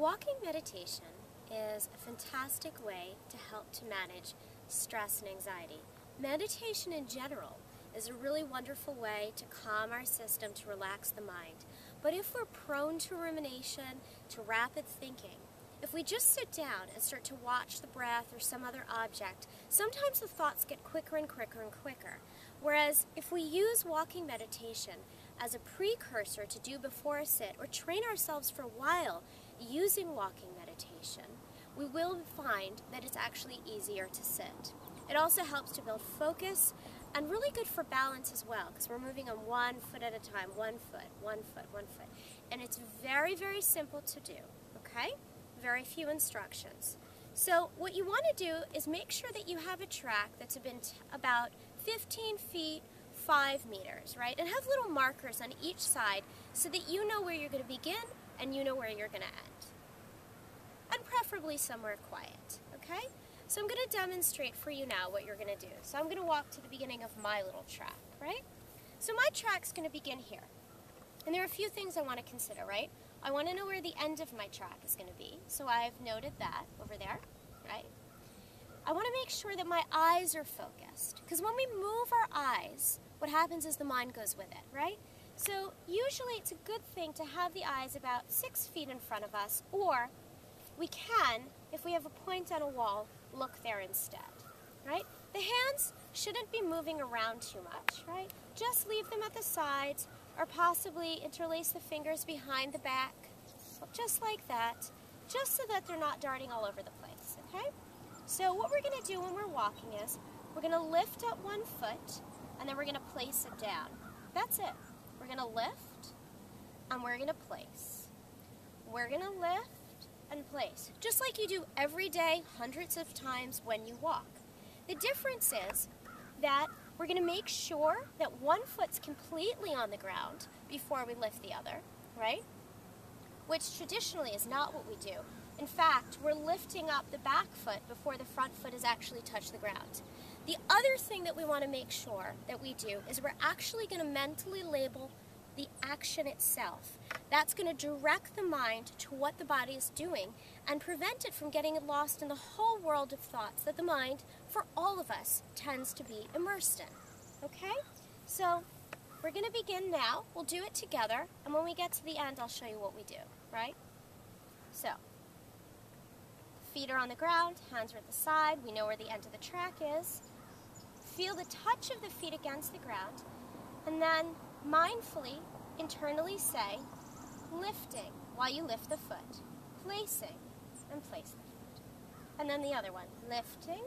Walking meditation is a fantastic way to help to manage stress and anxiety. Meditation in general is a really wonderful way to calm our system, to relax the mind. But if we're prone to rumination, to rapid thinking, if we just sit down and start to watch the breath or some other object, sometimes the thoughts get quicker and quicker and quicker. Whereas if we use walking meditation as a precursor to do before a sit, or train ourselves for a while using walking meditation, we will find that it's actually easier to sit. It also helps to build focus and really good for balance as well, because we're moving on 1 foot at a time, 1 foot, 1 foot, 1 foot. And it's very, very simple to do, okay? Very few instructions. So what you want to do is make sure that you have a track that's about 15 feet, 5 meters, right? And have little markers on each side so that you know where you're going to begin and you know where you're going to end. And preferably somewhere quiet, okay? So I'm going to demonstrate for you now what you're going to do. So I'm going to walk to the beginning of my little track, right? So my track's going to begin here. And there are a few things I want to consider, right? I want to know where the end of my track is going to be. So I've noted that over there, right? I want to make sure that my eyes are focused. Because when we move our eyes, what happens is the mind goes with it, right? So usually it's a good thing to have the eyes about 6 feet in front of us, or we can, if we have a point on a wall, look there instead, right? The hands shouldn't be moving around too much, right? Just leave them at the sides, or possibly interlace the fingers behind the back, just like that, just so that they're not darting all over the place, okay? So what we're going to do when we're walking is, we're going to lift up 1 foot, and then we're going to place it down. That's it. We're going to lift, and we're going to place. We're going to lift and place, just like you do every day, hundreds of times when you walk. The difference is that we're going to make sure that 1 foot's completely on the ground before we lift the other, right? Which traditionally is not what we do. In fact, we're lifting up the back foot before the front foot has actually touched the ground. The other thing that we want to make sure that we do is we're actually going to mentally label the action itself. That's going to direct the mind to what the body is doing and prevent it from getting lost in the whole world of thoughts that the mind, for all of us, tends to be immersed in. Okay? So we're going to begin now. We'll do it together, and when we get to the end, I'll show you what we do, right? So, feet are on the ground, hands are at the side. We know where the end of the track is. Feel the touch of the feet against the ground, and then mindfully, internally say, lifting while you lift the foot, placing, and place the foot. And then the other one, lifting,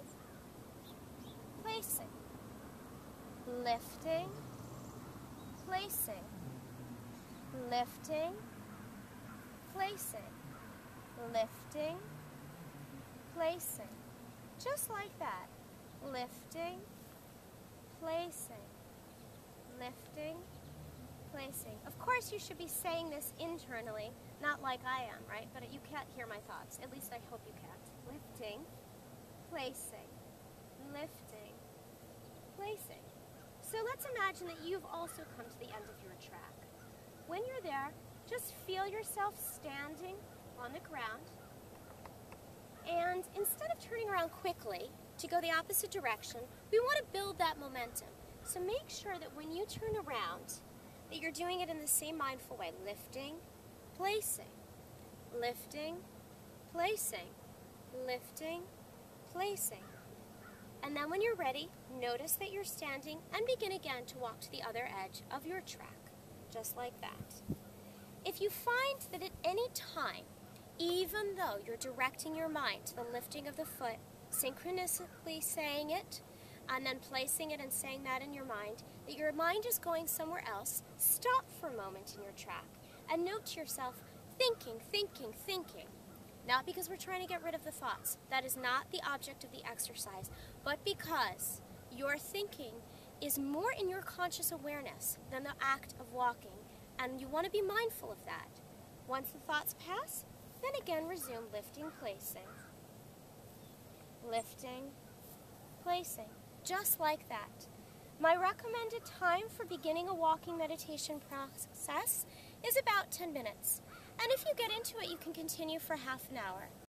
placing, lifting, placing, lifting, placing, lifting, placing. Just like that. Lifting, placing, lifting, placing. Of course, you should be saying this internally, not like I am, right? But you can't hear my thoughts. At least I hope you can't. Lifting, placing, lifting, placing. So let's imagine that you've also come to the end of your track. When you're there, just feel yourself standing on the ground. And instead of turning around quickly to go the opposite direction, we want to build that momentum. So make sure that when you turn around, that you're doing it in the same mindful way. Lifting, placing, lifting, placing, lifting, placing. And then when you're ready, notice that you're standing and begin again to walk to the other edge of your track, just like that. If you find that at any time, even though you're directing your mind to the lifting of the foot, synchronistically saying it, and then placing it and saying that in your mind, that your mind is going somewhere else, stop for a moment in your track and note to yourself, thinking, thinking, thinking. Not because we're trying to get rid of the thoughts. That is not the object of the exercise, but because your thinking is more in your conscious awareness than the act of walking, and you want to be mindful of that. Once the thoughts pass, then again resume lifting, placing, lifting, placing, just like that. My recommended time for beginning a walking meditation process is about 10 minutes. And if you get into it, you can continue for half an hour.